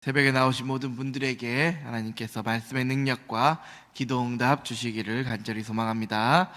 새벽에 나오신 모든 분들에게 하나님께서 말씀의 능력과 기도 응답 주시기를 간절히 소망합니다.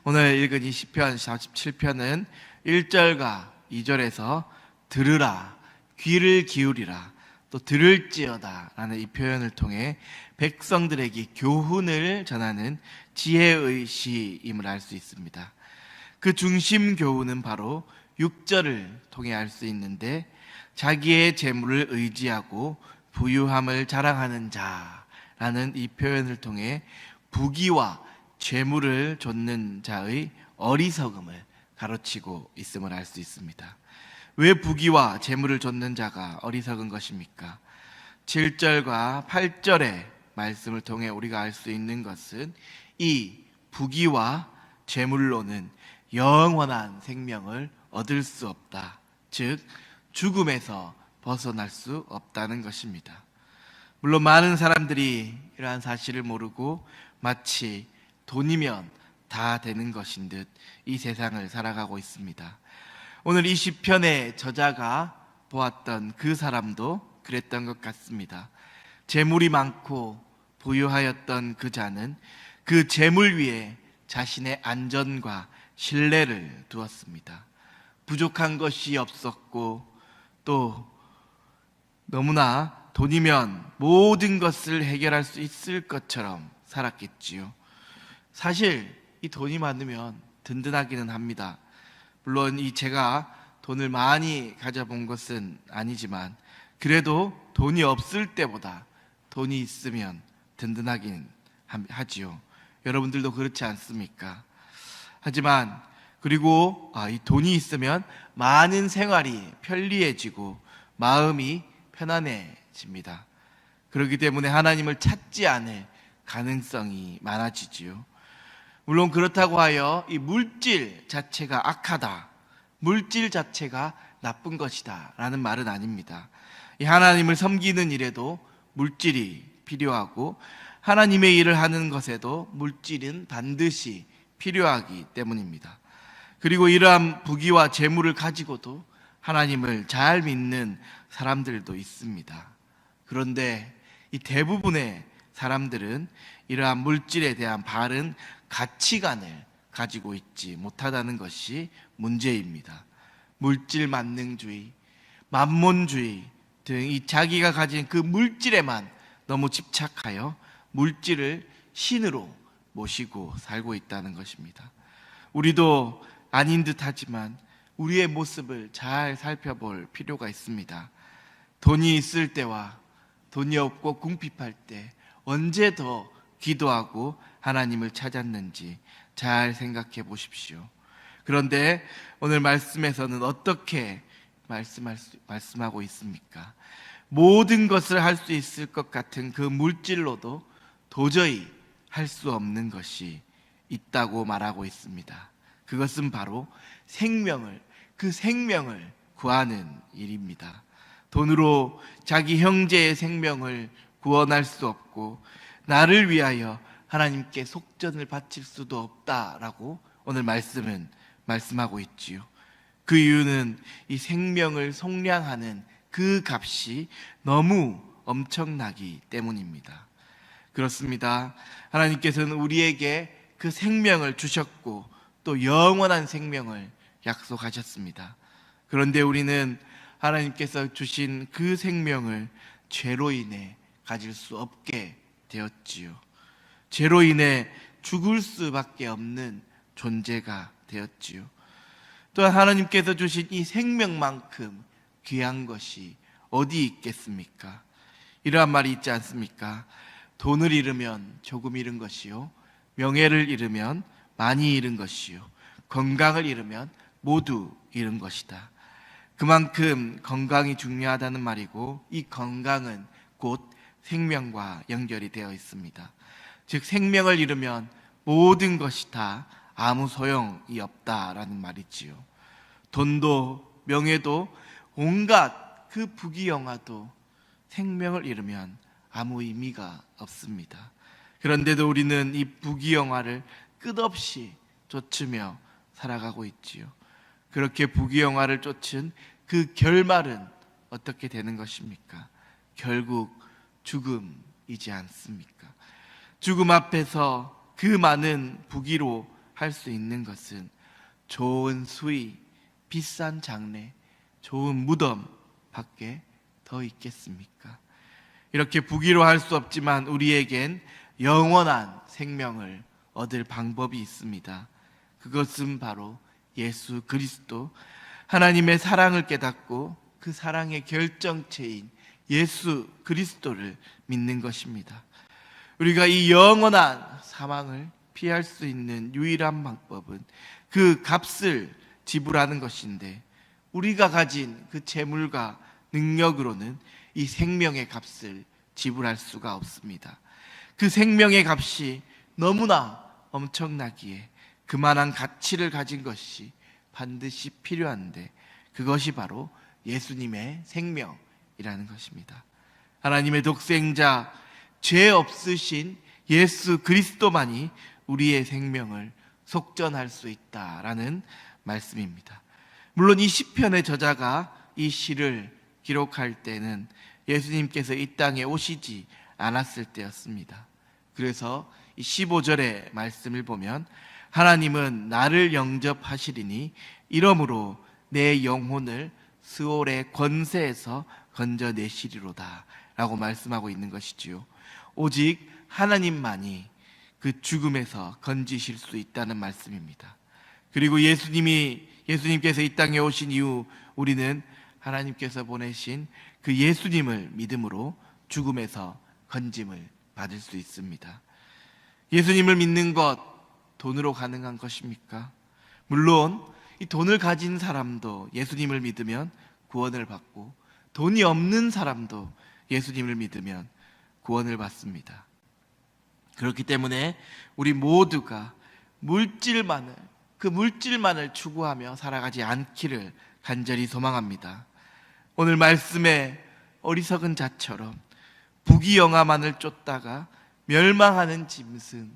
오늘 읽은 이 시편 47편은 1절과 2절에서 들으라, 귀를 기울이라, 또 들을지어다 라는 이 표현을 통해 백성들에게 교훈을 전하는 지혜의 시임을 알 수 있습니다. 그 중심 교훈은 바로 6절을 통해 알 수 있는데, 자기의 재물을 의지하고 부유함을 자랑하는 자라는 이 표현을 통해 부귀와 재물을 좇는 자의 어리석음을 가르치고 있음을 알 수 있습니다. 왜 부귀와 재물을 좇는 자가 어리석은 것입니까? 7절과 8절의 말씀을 통해 우리가 알 수 있는 것은 이 부귀와 재물로는 영원한 생명을 얻을 수 없다, 즉 죽음에서 벗어날 수 없다는 것입니다. 물론 많은 사람들이 이러한 사실을 모르고 마치 돈이면 다 되는 것인 듯 이 세상을 살아가고 있습니다. 오늘 이 시편의 저자가 보았던 그 사람도 그랬던 것 같습니다. 재물이 많고 부유하였던 그 자는 그 재물 위에 자신의 안전과 신뢰를 두었습니다. 부족한 것이 없었고 또 너무나 돈이면 모든 것을 해결할 수 있을 것처럼 살았겠지요. 사실 이 돈이 많으면 든든하기는 합니다. 물론 제가 돈을 많이 가져본 것은 아니지만 그래도 돈이 없을 때보다 돈이 있으면 든든하긴 하지요. 여러분들도 그렇지 않습니까? 하지만 그리고 이 돈이 있으면 많은 생활이 편리해지고 마음이 편안해집니다. 그렇기 때문에 하나님을 찾지 않을 가능성이 많아지지요. 물론 그렇다고 하여 이 물질 자체가 악하다, 물질 자체가 나쁜 것이다 라는 말은 아닙니다. 이 하나님을 섬기는 일에도 물질이 필요하고 하나님의 일을 하는 것에도 물질은 반드시 필요하기 때문입니다. 그리고 이러한 부귀와 재물을 가지고도 하나님을 잘 믿는 사람들도 있습니다. 그런데 이 대부분의 사람들은 이러한 물질에 대한 바른 가치관을 가지고 있지 못하다는 것이 문제입니다. 물질 만능주의, 만몬주의 등 이 자기가 가진 그 물질에만 너무 집착하여 물질을 신으로 모시고 살고 있다는 것입니다. 우리도 아닌 듯 하지만 우리의 모습을 잘 살펴볼 필요가 있습니다. 돈이 있을 때와 돈이 없고 궁핍할 때 언제 더 기도하고 하나님을 찾았는지 잘 생각해 보십시오. 그런데 오늘 말씀에서는 어떻게 말씀하고 있습니까? 모든 것을 할 수 있을 것 같은 그 물질로도 도저히 할 수 없는 것이 있다고 말하고 있습니다. 그것은 바로 그 생명을 구하는 일입니다. 돈으로 자기 형제의 생명을 구원할 수 없고 나를 위하여 하나님께 속전을 바칠 수도 없다라고 오늘 말씀은 말씀하고 있지요. 그 이유는 이 생명을 속량하는 그 값이 너무 엄청나기 때문입니다. 그렇습니다. 하나님께서는 우리에게 그 생명을 주셨고 또 영원한 생명을 약속하셨습니다. 그런데 우리는 하나님께서 주신 그 생명을 죄로 인해 가질 수 없게 되었지요. 죄로 인해 죽을 수밖에 없는 존재가 되었지요. 또한 하나님께서 주신 이 생명만큼 귀한 것이 어디 있겠습니까? 이러한 말이 있지 않습니까? 돈을 잃으면 조금 잃은 것이요, 명예를 잃으면 많이 잃은 것이요, 건강을 잃으면 모두 잃은 것이다. 그만큼 건강이 중요하다는 말이고 이 건강은 곧 생명과 연결이 되어 있습니다. 즉 생명을 잃으면 모든 것이 다 아무 소용이 없다라는 말이지요. 돈도 명예도 온갖 그 부귀영화도 생명을 잃으면 아무 의미가 없습니다. 그런데도 우리는 이 부귀영화를 끝없이 쫓으며 살아가고 있지요. 그렇게 부귀영화를 쫓은 그 결말은 어떻게 되는 것입니까? 결국 죽음이지 않습니까? 죽음 앞에서 그 많은 부귀로 할 수 있는 것은 좋은 수의, 비싼 장례, 좋은 무덤 밖에 더 있겠습니까? 이렇게 부귀로 할 수 없지만 우리에겐 영원한 생명을 얻을 방법이 있습니다. 그것은 바로 예수 그리스도, 하나님의 사랑을 깨닫고 그 사랑의 결정체인 예수 그리스도를 믿는 것입니다. 우리가 이 영원한 사망을 피할 수 있는 유일한 방법은 그 값을 지불하는 것인데, 우리가 가진 그 재물과 능력으로는 이 생명의 값을 지불할 수가 없습니다. 그 생명의 값이 너무나 엄청나기에 그만한 가치를 가진 것이 반드시 필요한데, 그것이 바로 예수님의 생명이라는 것입니다. 하나님의 독생자, 죄 없으신 예수 그리스도만이 우리의 생명을 속전할 수 있다라는 말씀입니다. 물론 이 시편의 저자가 이 시를 기록할 때는 예수님께서 이 땅에 오시지 않았을 때였습니다. 그래서 이 15절의 말씀을 보면 하나님은 나를 영접하시리니 이러므로 내 영혼을 스올의 권세에서 건져내시리로다 라고 말씀하고 있는 것이지요. 오직 하나님만이 그 죽음에서 건지실 수 있다는 말씀입니다. 그리고 예수님께서 이 땅에 오신 이후 우리는 하나님께서 보내신 그 예수님을 믿음으로 죽음에서 건짐을 받을 수 있습니다. 예수님을 믿는 것 돈으로 가능한 것입니까? 물론 이 돈을 가진 사람도 예수님을 믿으면 구원을 받고, 돈이 없는 사람도 예수님을 믿으면 구원을 받습니다. 그렇기 때문에 우리 모두가 물질만을 추구하며 살아가지 않기를 간절히 소망합니다. 오늘 말씀에 어리석은 자처럼 부귀영화만을 쫓다가 멸망하는 짐승,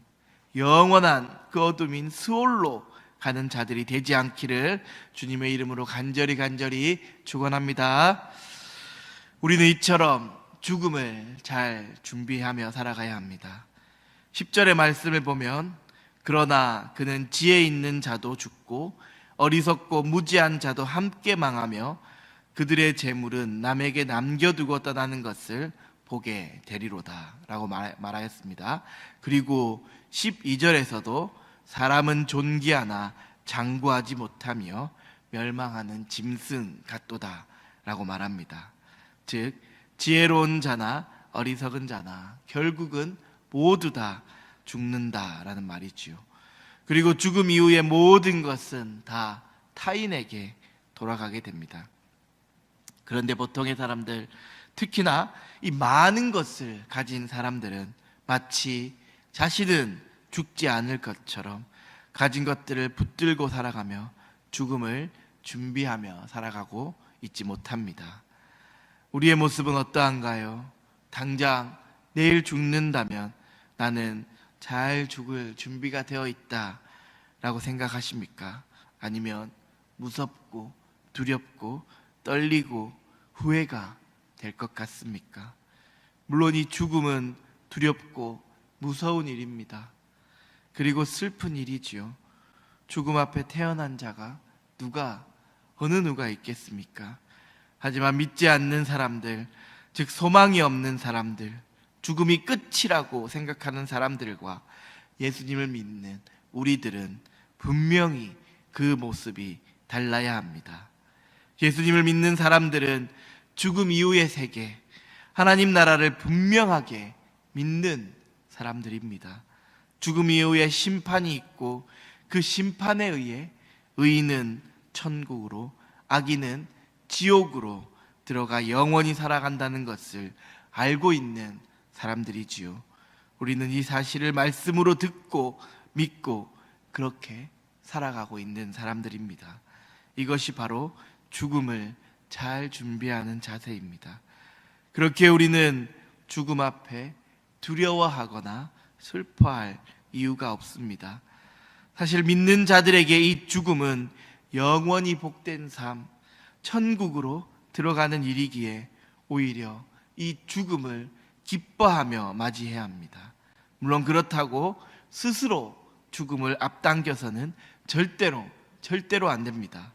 영원한 그 어둠인 스올로 가는 자들이 되지 않기를 주님의 이름으로 간절히 축원합니다. 우리는 이처럼 죽음을 잘 준비하며 살아가야 합니다. 10절의 말씀을 보면 그러나 그는 지혜 있는 자도 죽고 어리석고 무지한 자도 함께 망하며 그들의 재물은 남에게 남겨두고 떠나는 것을 보게 되리로다 라고 말하였습니다. 그리고 12절에서도 사람은 존귀하나 장구하지 못하며 멸망하는 짐승 같도다 라고 말합니다. 즉 지혜로운 자나 어리석은 자나 결국은 모두 다 죽는다라는 말이지요. 그리고 죽음 이후의 모든 것은 다 타인에게 돌아가게 됩니다. 그런데 보통의 사람들, 특히나 이 많은 것을 가진 사람들은 마치 자신은 죽지 않을 것처럼 가진 것들을 붙들고 살아가며 죽음을 준비하며 살아가고 있지 못합니다. 우리의 모습은 어떠한가요? 당장 내일 죽는다면 나는 잘 죽을 준비가 되어 있다 라고 생각하십니까? 아니면 무섭고 두렵고 떨리고 후회가 될 것 같습니까? 물론 이 죽음은 두렵고 무서운 일입니다. 그리고 슬픈 일이지요. 죽음 앞에 태어난 자가 어느 누가 있겠습니까? 하지만 믿지 않는 사람들, 즉 소망이 없는 사람들, 죽음이 끝이라고 생각하는 사람들과 예수님을 믿는 우리들은 분명히 그 모습이 달라야 합니다. 예수님을 믿는 사람들은 죽음 이후의 세계, 하나님 나라를 분명하게 믿는 사람들입니다. 죽음 이후에 심판이 있고 그 심판에 의해 의인은 천국으로, 악인은 지옥으로 들어가 영원히 살아간다는 것을 알고 있는 사람들이지요. 우리는 이 사실을 말씀으로 듣고 믿고 그렇게 살아가고 있는 사람들입니다. 이것이 바로 죽음을 잘 준비하는 자세입니다. 그렇게 우리는 죽음 앞에 두려워하거나 슬퍼할 이유가 없습니다. 사실 믿는 자들에게 이 죽음은 영원히 복된 삶, 천국으로 들어가는 일이기에 오히려 이 죽음을 기뻐하며 맞이해야 합니다. 물론 그렇다고 스스로 죽음을 앞당겨서는 절대로 안 됩니다.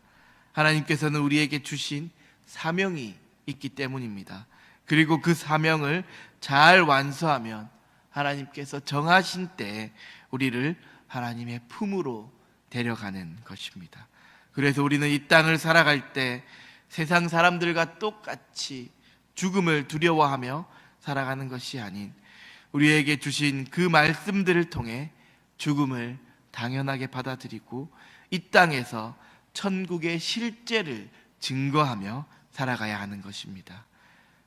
하나님께서는 우리에게 주신 사명이 있기 때문입니다. 그리고 그 사명을 잘 완수하면 하나님께서 정하신 때에 우리를 하나님의 품으로 데려가는 것입니다. 그래서 우리는 이 땅을 살아갈 때 세상 사람들과 똑같이 죽음을 두려워하며 살아가는 것이 아닌 우리에게 주신 그 말씀들을 통해 죽음을 당연하게 받아들이고 이 땅에서 천국의 실제를 증거하며 살아가야 하는 것입니다.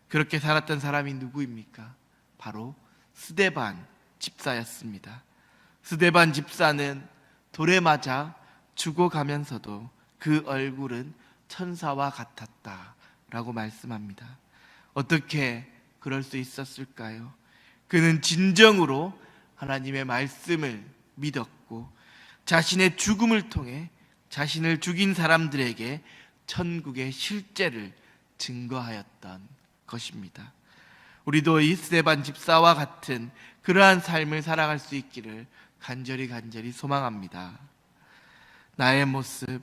그렇게 살았던 사람이 누구입니까? 바로 스데반 집사였습니다. 스데반 집사는 돌에 맞아 죽어가면서도 그 얼굴은 천사와 같았다라고 말씀합니다. 어떻게 그럴 수 있었을까요? 그는 진정으로 하나님의 말씀을 믿었고 자신의 죽음을 통해 자신을 죽인 사람들에게 천국의 실제를 증거하였던 것입니다. 우리도 이 스데반 집사와 같은 그러한 삶을 살아갈 수 있기를 간절히 소망합니다. 나의 모습,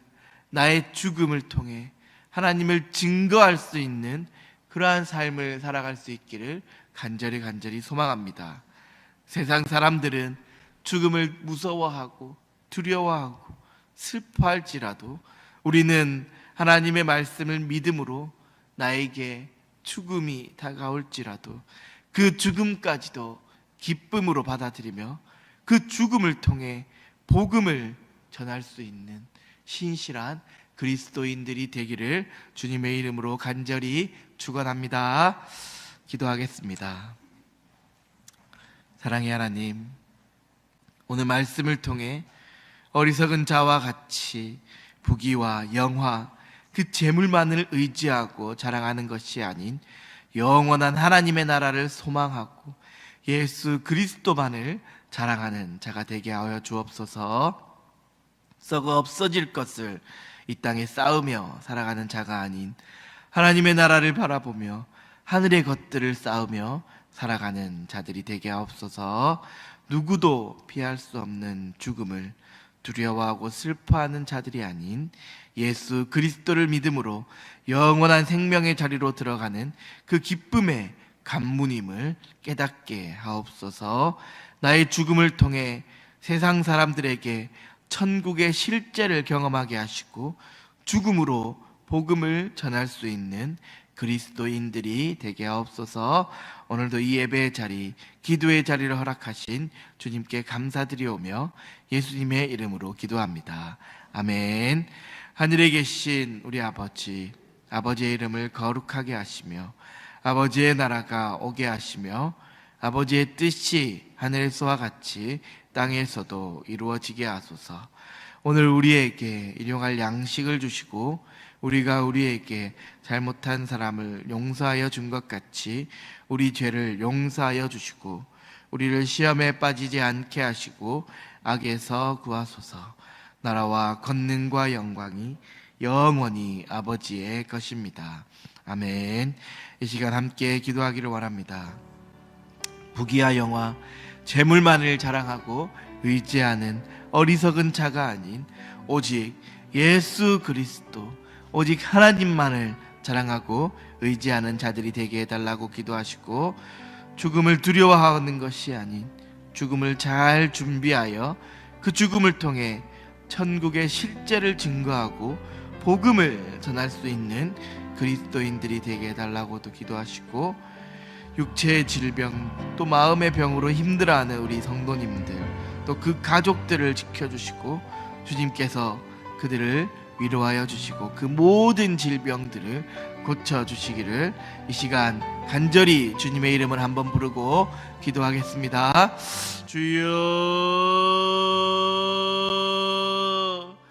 나의 죽음을 통해 하나님을 증거할 수 있는 그러한 삶을 살아갈 수 있기를 간절히 소망합니다. 세상 사람들은 죽음을 무서워하고 두려워하고 슬퍼할지라도 우리는 하나님의 말씀을 믿음으로 나에게 죽음이 다가올지라도 그 죽음까지도 기쁨으로 받아들이며 그 죽음을 통해 복음을 전할 수 있는 신실한 그리스도인들이 되기를 주님의 이름으로 간절히 축원합니다. 기도하겠습니다. 사랑의 하나님, 오늘 말씀을 통해 어리석은 자와 같이 부귀와 영화, 그 재물만을 의지하고 자랑하는 것이 아닌 영원한 하나님의 나라를 소망하고 예수 그리스도만을 자랑하는 자가 되게 하여 주옵소서. 썩어 없어질 것을 이 땅에 쌓으며 살아가는 자가 아닌 하나님의 나라를 바라보며 하늘의 것들을 쌓으며 살아가는 자들이 되게 하옵소서. 누구도 피할 수 없는 죽음을 두려워하고 슬퍼하는 자들이 아닌 예수 그리스도를 믿음으로 영원한 생명의 자리로 들어가는 그 기쁨의 간문임을 깨닫게 하옵소서. 나의 죽음을 통해 세상 사람들에게 천국의 실제를 경험하게 하시고 죽음으로 복음을 전할 수 있는 그리스도인들이 되게 하옵소서. 오늘도 이 예배의 자리, 기도의 자리를 허락하신 주님께 감사드리오며 예수님의 이름으로 기도합니다. 아멘. 하늘에 계신 우리 아버지, 아버지의 이름을 거룩하게 하시며 아버지의 나라가 오게 하시며 아버지의 뜻이 하늘에서와 같이 땅에서도 이루어지게 하소서. 오늘 우리에게 일용할 양식을 주시고 우리가 우리에게 잘못한 사람을 용서하여 준 것 같이 우리 죄를 용서하여 주시고 우리를 시험에 빠지지 않게 하시고 악에서 구하소서. 나라와 권능과 영광이 영원히 아버지의 것입니다. 아멘. 이 시간 함께 기도하기를 원합니다. 부귀와 영화, 재물만을 자랑하고 의지하는 어리석은 자가 아닌 오직 예수 그리스도, 오직 하나님만을 자랑하고 의지하는 자들이 되게 해달라고 기도하시고 죽음을 두려워하는 것이 아닌 죽음을 잘 준비하여 그 죽음을 통해 천국의 실제를 증거하고 복음을 전할 수 있는 그리스도인들이 되게 해달라고도 기도하시고 육체의 질병 또 마음의 병으로 힘들어하는 우리 성도님들 또 그 가족들을 지켜주시고 주님께서 그들을 위로하여 주시고 그 모든 질병들을 고쳐주시기를 이 시간 간절히 주님의 이름을 한번 부르고 기도하겠습니다. 주여